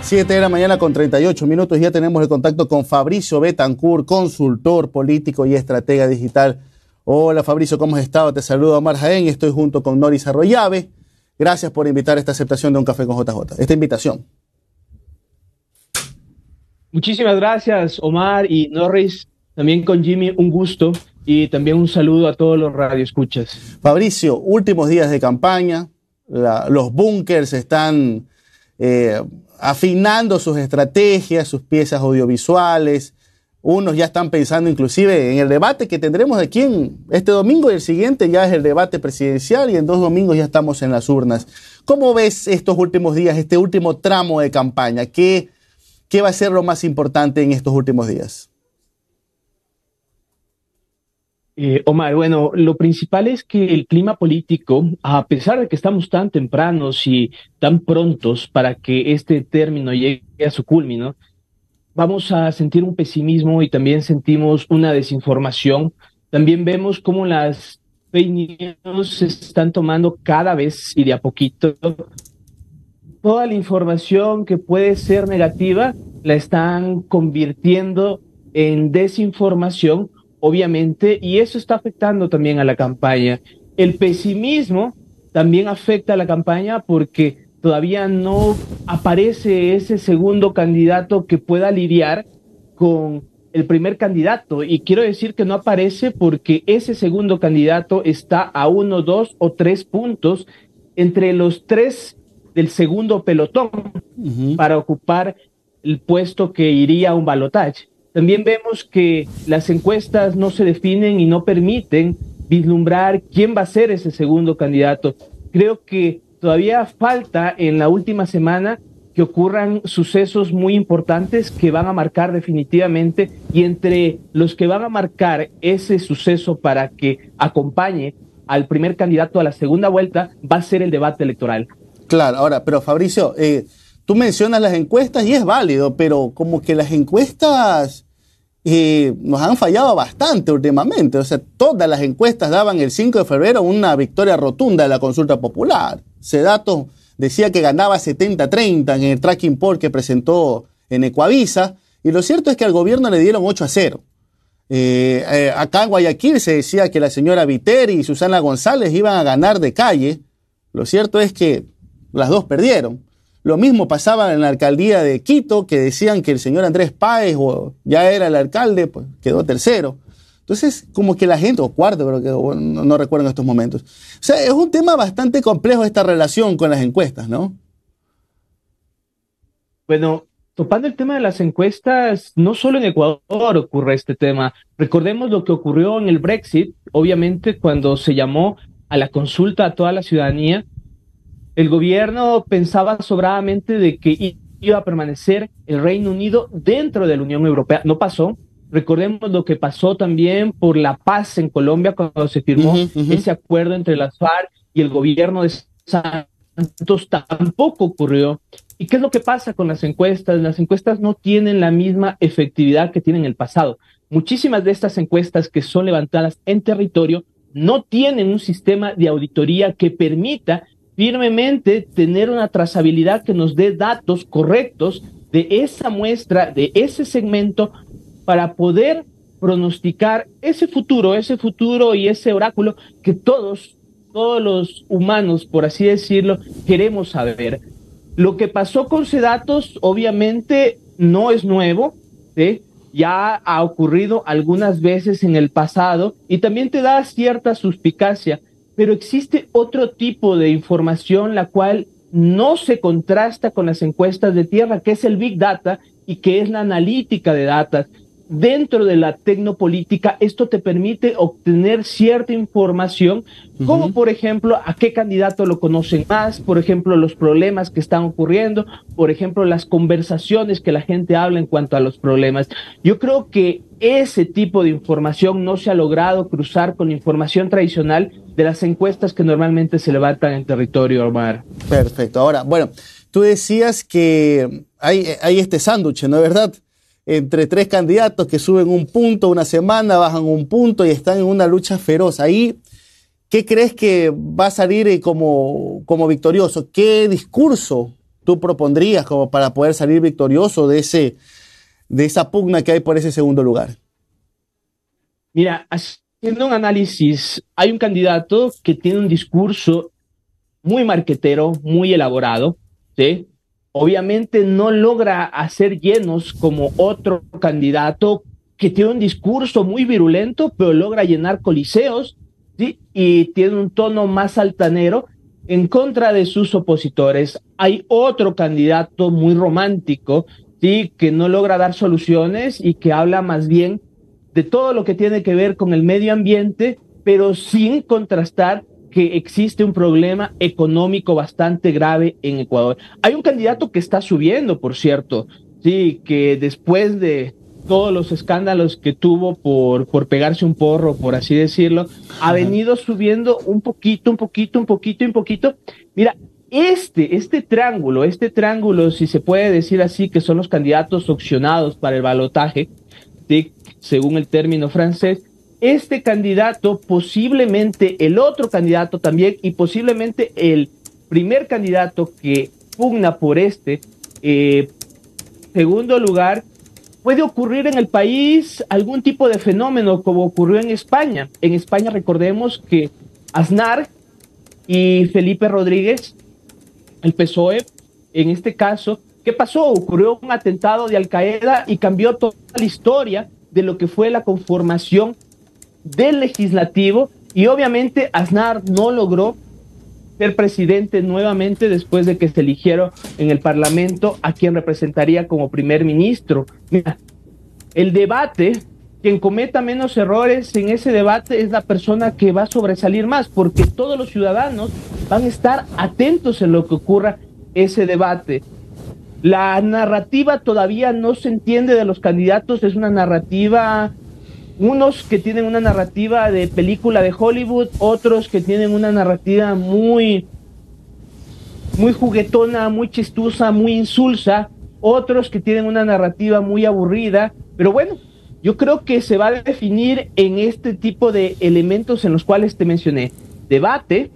7 de la mañana con 38 minutos. Ya tenemos el contacto con Fabricio Betancourt, consultor político y estratega digital. Hola Fabricio, ¿cómo has estado? Te saludo Omar Jaén y estoy junto con Noris Arroyave. Gracias por invitar esta aceptación de un café con JJ, esta invitación. Muchísimas gracias Omar y Norris, también con Jimmy, un gusto y también un saludo a todos los radioescuchas. Fabricio, últimos días de campaña, los búnkers están afinando sus estrategias, sus piezas audiovisuales. Unos ya están pensando inclusive en el debate que tendremos aquí en este domingo, y el siguiente ya es el debate presidencial, y en 2 domingos ya estamos en las urnas. ¿Cómo ves estos últimos días, este último tramo de campaña? ¿Qué va a ser lo más importante en estos últimos días? Omar, bueno, lo principal es que el clima político, a pesar de que estamos tan tempranos y tan prontos para que este término llegue a su culmino, vamos a sentir un pesimismo y también sentimos una desinformación. También vemos cómo las fake news se están tomando cada vez y de a poquito. Toda la información que puede ser negativa la están convirtiendo en desinformación, obviamente, y eso está afectando también a la campaña. El pesimismo también afecta a la campaña porque todavía no aparece ese segundo candidato que pueda lidiar con el primer candidato. Y quiero decir que no aparece porque ese segundo candidato está a 1, 2 o 3 puntos entre los 3 del segundo pelotón para ocupar el puesto que iría a un balotaje. También vemos que las encuestas no se definen y no permiten vislumbrar quién va a ser ese segundo candidato. Creo que todavía falta en la última semana que ocurran sucesos muy importantes que van a marcar definitivamente, y entre los que van a marcar ese suceso para que acompañe al primer candidato a la segunda vuelta va a ser el debate electoral. Claro, ahora, pero Fabricio, tú mencionas las encuestas y es válido, pero como que las encuestas nos han fallado bastante últimamente. O sea, todas las encuestas daban el 5 de febrero una victoria rotunda de la consulta popular. Ese dato decía que ganaba 70-30 en el tracking poll que presentó en Ecuavisa, y lo cierto es que al gobierno le dieron 8-0. Acá en Guayaquil se decía que la señora Viteri y Susana González iban a ganar de calle. Lo cierto es que las dos perdieron. Lo mismo pasaba en la alcaldía de Quito, que decían que el señor Andrés Páez ya era el alcalde, pues quedó tercero. Entonces, como que la gente, o cuarto, pero que no recuerdo en estos momentos. O sea, es un tema bastante complejo esta relación con las encuestas, ¿no? Bueno, topando el tema de las encuestas, no solo en Ecuador ocurre este tema. Recordemos lo que ocurrió en el Brexit, obviamente cuando se llamó a la consulta a toda la ciudadanía. El gobierno pensaba sobradamente de que iba a permanecer el Reino Unido dentro de la Unión Europea. No pasó. Recordemos lo que pasó también por la paz en Colombia cuando se firmó ese acuerdo entre las FARC y el gobierno de Santos. Tampoco ocurrió. ¿Y qué es lo que pasa con las encuestas? Las encuestas no tienen la misma efectividad que tienen en el pasado. Muchísimas de estas encuestas que son levantadas en territorio no tienen un sistema de auditoría que permita firmemente tener una trazabilidad que nos dé datos correctos de esa muestra, de ese segmento, para poder pronosticar ese futuro y ese oráculo que todos los humanos, por así decirlo, queremos saber. Lo que pasó con Sedatos obviamente no es nuevo, ¿sí? Ya ha ocurrido algunas veces en el pasado y también te da cierta suspicacia, pero existe otro tipo de información la cual no se contrasta con las encuestas de tierra, que es el Big Data y que es la analítica de datos. Dentro de la tecnopolítica, esto te permite obtener cierta información, como por ejemplo, a qué candidato lo conocen más, por ejemplo, los problemas que están ocurriendo, por ejemplo, las conversaciones que la gente habla en cuanto a los problemas. Yo creo que ese tipo de información no se ha logrado cruzar con información tradicional de las encuestas que normalmente se levantan en territorio, Omar. Perfecto. Ahora, bueno, tú decías que hay este sándwich, ¿no es verdad? Entre 3 candidatos que suben un punto una semana, bajan un punto y están en una lucha feroz. Ahí, ¿qué crees que va a salir como victorioso? ¿Qué discurso tú propondrías como para poder salir victorioso de esa pugna que hay por ese segundo lugar? Mira, haciendo un análisis, hay un candidato que tiene un discurso muy marquetero, muy elaborado, ¿sí? Obviamente no logra hacer llenos como otro candidato que tiene un discurso muy virulento, pero logra llenar coliseos, ¿sí? Y tiene un tono más altanero en contra de sus opositores. Hay otro candidato muy romántico, ¿sí? Que no logra dar soluciones y que habla más bien de todo lo que tiene que ver con el medio ambiente, pero sin contrastar que existe un problema económico bastante grave en Ecuador. Hay un candidato que está subiendo, por cierto, sí, que después de todos los escándalos que tuvo por pegarse un porro, por así decirlo, ha venido subiendo un poquito, un poquito, un poquito, un poquito. Mira, este triángulo, si se puede decir así, que son los candidatos opcionados para el balotaje, ¿sí? Según el término francés, este candidato, posiblemente el otro candidato también, y posiblemente el primer candidato que pugna por segundo lugar, puede ocurrir en el país algún tipo de fenómeno como ocurrió en España. En España recordemos que Aznar y Felipe Rodríguez, el PSOE, en este caso, ¿qué pasó? Ocurrió un atentado de Al Qaeda y cambió toda la historia de lo que fue la conformación del legislativo, y obviamente Aznar no logró ser presidente nuevamente después de que se eligieron en el Parlamento a quien representaría como primer ministro. Mira, el debate, quien cometa menos errores en ese debate es la persona que va a sobresalir más, porque todos los ciudadanos van a estar atentos en lo que ocurra ese debate. La narrativa todavía no se entiende de los candidatos, es una narrativa, unos que tienen una narrativa de película de Hollywood, otros que tienen una narrativa muy juguetona, muy chistosa, muy insulsa, otros que tienen una narrativa muy aburrida, pero bueno, yo creo que se va a definir en este tipo de elementos en los cuales te mencioné. Debate,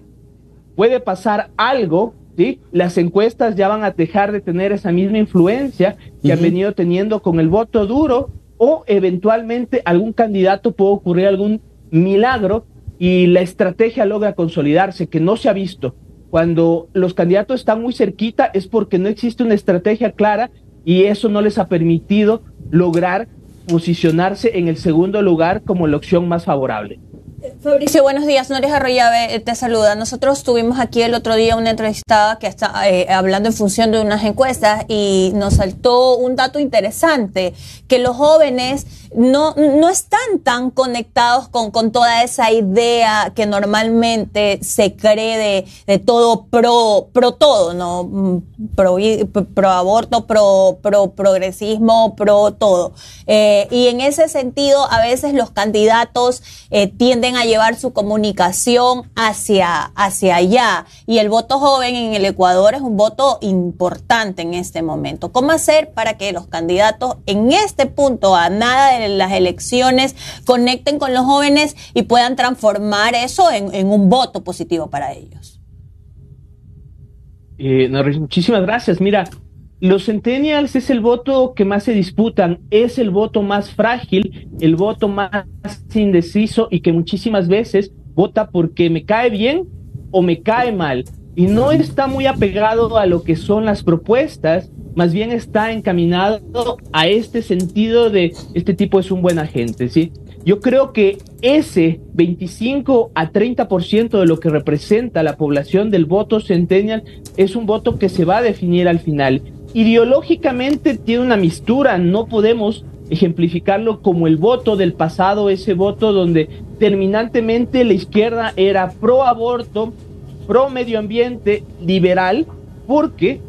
puede pasar algo, ¿sí? Las encuestas ya van a dejar de tener esa misma influencia que han venido teniendo con el voto duro, o eventualmente algún candidato puede ocurrir algún milagro y la estrategia logra consolidarse, que no se ha visto. Cuando los candidatos están muy cerquita es porque no existe una estrategia clara y eso no les ha permitido lograr posicionarse en el segundo lugar como la opción más favorable. Fabricio, buenos días. Noris Arroyave te saluda. Nosotros tuvimos aquí el otro día una entrevistada que está hablando en función de unas encuestas y nos saltó un dato interesante, que los jóvenes no están tan conectados con toda esa idea que normalmente se cree de todo pro todo, ¿no? Pro aborto, pro progresismo, pro todo. Y en ese sentido, a veces los candidatos tienden a llevar su comunicación hacia allá, y el voto joven en el Ecuador es un voto importante en este momento. ¿Cómo hacer para que los candidatos en este punto, a nada de las elecciones, conecten con los jóvenes y puedan transformar eso en un voto positivo para ellos? Muchísimas gracias. Mira, los centennials es el voto que más se disputan, es el voto más frágil, el voto más indeciso, y que muchísimas veces vota porque me cae bien o me cae mal, y no está muy apegado a lo que son las propuestas, más bien está encaminado a este sentido de este tipo es un buen agente, ¿sí? Yo creo que ese 25 a 30% de lo que representa la población del voto centennial es un voto que se va a definir al final. Ideológicamente tiene una mistura, no podemos ejemplificarlo como el voto del pasado, ese voto donde terminantemente la izquierda era pro aborto, pro medio ambiente, liberal, porque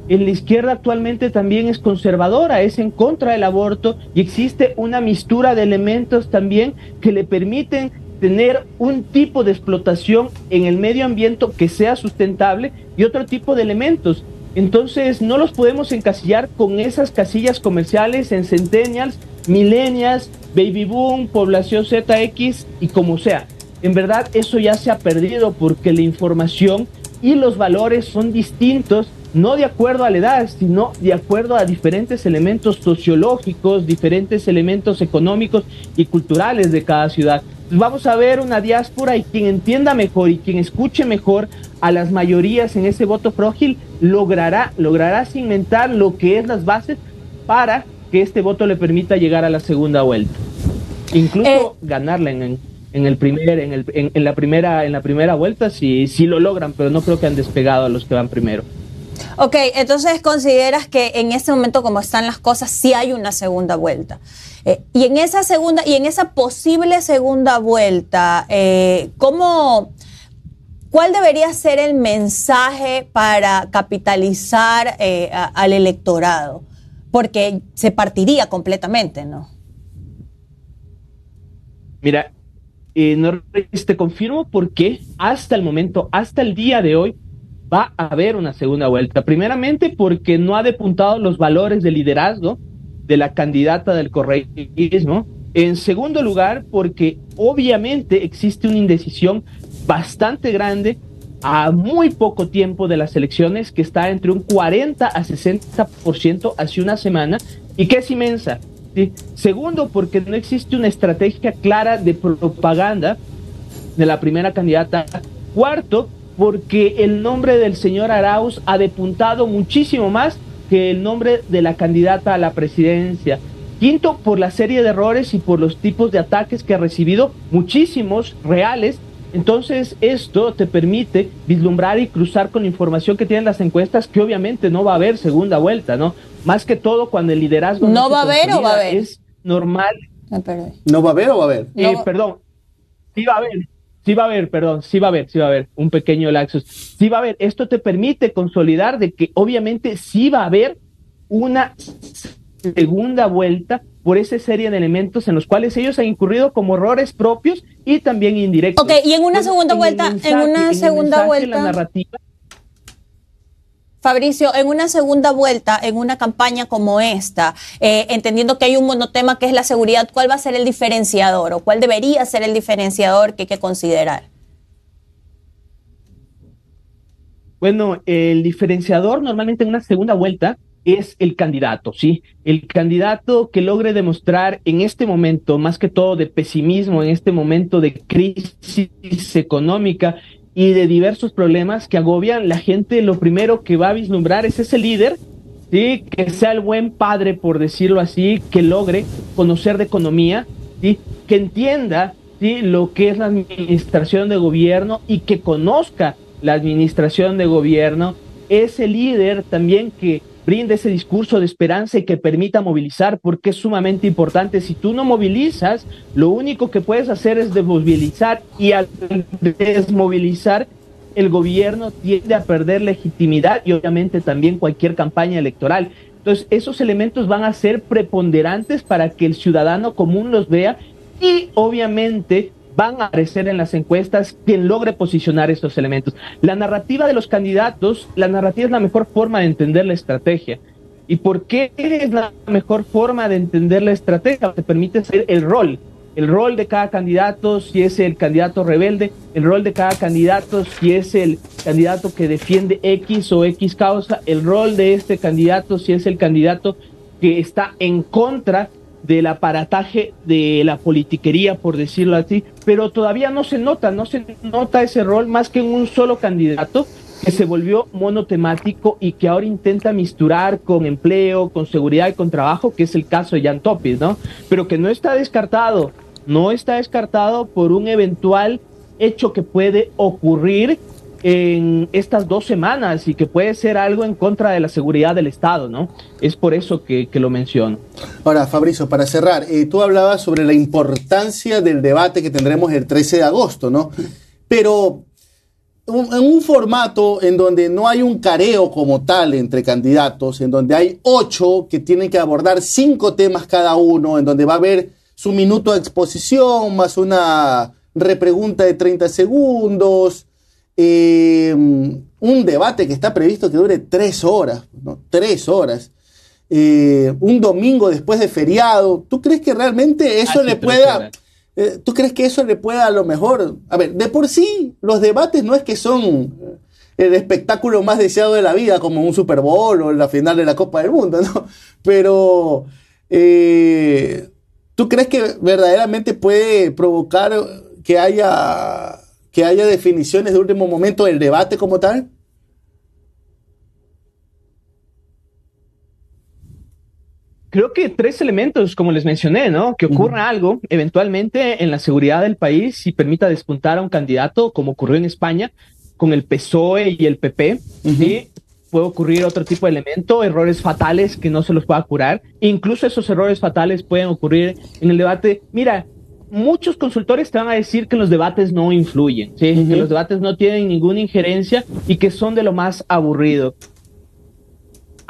en la izquierda actualmente también es conservadora, es en contra del aborto, y existe una mistura de elementos también que le permiten tener un tipo de explotación en el medio ambiente que sea sustentable y otro tipo de elementos. Entonces no los podemos encasillar con esas casillas comerciales en centennials, millennials, baby boom, población ZX y como sea. En verdad eso ya se ha perdido porque la información y los valores son distintos no de acuerdo a la edad, sino de acuerdo a diferentes elementos sociológicos, diferentes elementos económicos y culturales de cada ciudad. Vamos a ver una diáspora y quien entienda mejor y quien escuche mejor a las mayorías en ese voto frágil logrará cimentar lo que es las bases para que este voto le permita llegar a la segunda vuelta. Incluso ganarla en la primera vuelta si lo logran, pero no creo que han despegado a los que van primero. Ok, entonces consideras que en este momento, como están las cosas, sí hay una segunda vuelta. Y en esa posible segunda vuelta, ¿cuál debería ser el mensaje para capitalizar al electorado? Porque se partiría completamente, ¿no? Mira, te confirmo porque hasta el momento, hasta el día de hoy, va a haber una segunda vuelta. Primeramente porque no ha depuntado los valores de liderazgo de la candidata del correísmo. En segundo lugar, porque obviamente existe una indecisión bastante grande a muy poco tiempo de las elecciones, que está entre un 40 a 60% hace una semana, y que es inmensa. ¿Sí? Segundo, porque no existe una estrategia clara de propaganda de la primera candidata. Cuarto, porque el nombre del señor Arauz ha depuntado muchísimo más que el nombre de la candidata a la presidencia. Quinto, por la serie de errores y por los tipos de ataques que ha recibido, muchísimos reales. Entonces esto te permite vislumbrar y cruzar con información que tienen las encuestas, que obviamente no va a haber segunda vuelta, ¿no? Más que todo cuando el liderazgo no va a haber o va a haber. Es normal. ¿No va a haber o va a haber? Perdón, sí va a haber. Sí va a haber un pequeño lapsus. Sí va a haber. Esto te permite consolidar de que obviamente sí va a haber una segunda vuelta por esa serie de elementos en los cuales ellos han incurrido como errores propios y también indirectos. Ok, y en una segunda vuelta, la narrativa. Fabricio, en una segunda vuelta, en una campaña como esta, entendiendo que hay un monotema que es la seguridad, ¿cuál va a ser el diferenciador o cuál debería ser el diferenciador que hay que considerar? Bueno, el diferenciador normalmente en una segunda vuelta es el candidato, ¿sí? El candidato que logre demostrar en este momento, más que todo de pesimismo, en este momento de crisis económica y de diversos problemas que agobian, la gente lo primero que va a vislumbrar es ese líder, ¿sí? Que sea el buen padre, por decirlo así, que logre conocer de economía, ¿sí? Que entienda, ¿sí? Lo que es la administración de gobierno y que conozca la administración de gobierno, ese líder también que brinde ese discurso de esperanza y que permita movilizar, porque es sumamente importante. Si tú no movilizas, lo único que puedes hacer es desmovilizar, y al desmovilizar, el gobierno tiende a perder legitimidad y obviamente también cualquier campaña electoral. Entonces, esos elementos van a ser preponderantes para que el ciudadano común los vea y obviamente van a aparecer en las encuestas quien logre posicionar estos elementos. La narrativa de los candidatos, la narrativa es la mejor forma de entender la estrategia. ¿Y por qué es la mejor forma de entender la estrategia? Te permite ser el rol de cada candidato, si es el candidato rebelde, el rol de cada candidato, si es el candidato que defiende X o X causa, el rol de este candidato, si es el candidato que está en contra del aparataje de la politiquería, por decirlo así, pero todavía no se nota ese rol más que en un solo candidato que se volvió monotemático y que ahora intenta misturar con empleo, con seguridad y con trabajo, que es el caso de Jan Topic, ¿no? Pero que no está descartado por un eventual hecho que puede ocurrir en estas 2 semanas y que puede ser algo en contra de la seguridad del Estado, ¿no? Es por eso que lo menciono. Ahora, Fabricio, para cerrar, tú hablabas sobre la importancia del debate que tendremos el 13 de agosto, ¿no? Pero en un formato en donde no hay un careo como tal entre candidatos, en donde hay 8 que tienen que abordar 5 temas cada uno, en donde va a haber su minuto de exposición, más una repregunta de 30 segundos, un debate que está previsto que dure 3 horas, ¿no? 3 horas. Un domingo después de feriado. ¿Tú crees que realmente eso le pueda... ¿Tú crees que eso le pueda a lo mejor... A ver, de por sí, los debates no es que son el espectáculo más deseado de la vida, como un Super Bowl o la final de la Copa del Mundo, ¿no? Pero, ¿tú crees que verdaderamente puede provocar que haya definiciones de último momento del debate como tal? Creo que tres elementos, como les mencioné, ¿no? Que ocurra algo eventualmente en la seguridad del país y permita despuntar a un candidato, como ocurrió en España con el PSOE y el PP. Y puede ocurrir otro tipo de elemento, errores fatales que no se los pueda curar. Incluso esos errores fatales pueden ocurrir en el debate. Mira, muchos consultores te van a decir que los debates no influyen, ¿sí? Que los debates no tienen ninguna injerencia y que son de lo más aburrido.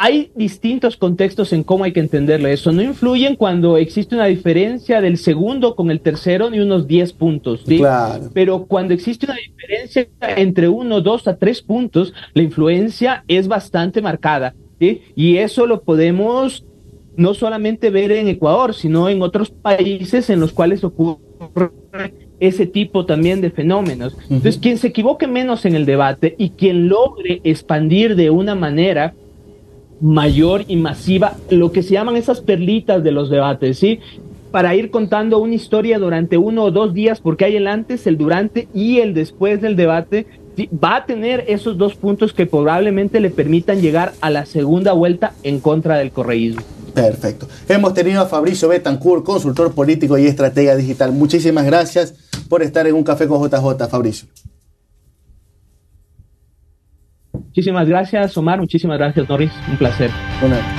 Hay distintos contextos en cómo hay que entenderlo. Eso no influyen cuando existe una diferencia del segundo con el tercero ni unos 10 puntos, ¿sí? Claro. Pero cuando existe una diferencia entre 1, 2 a 3 puntos, la influencia es bastante marcada, ¿sí? Y eso lo podemos no solamente ver en Ecuador, sino en otros países en los cuales ocurre ese tipo también de fenómenos. Entonces, quien se equivoque menos en el debate y quien logre expandir de una manera mayor y masiva lo que se llaman esas perlitas de los debates, ¿sí? Para ir contando una historia durante 1 o 2 días, porque hay el antes, el durante y el después del debate, ¿sí? Va a tener esos 2 puntos que probablemente le permitan llegar a la segunda vuelta en contra del correísmo. Perfecto. Hemos tenido a Fabricio Betancourt, consultor político y estratega digital. Muchísimas gracias por estar en Un Café con JJ, Fabricio. Muchísimas gracias, Omar. Muchísimas gracias, Norris. Un placer. Bueno.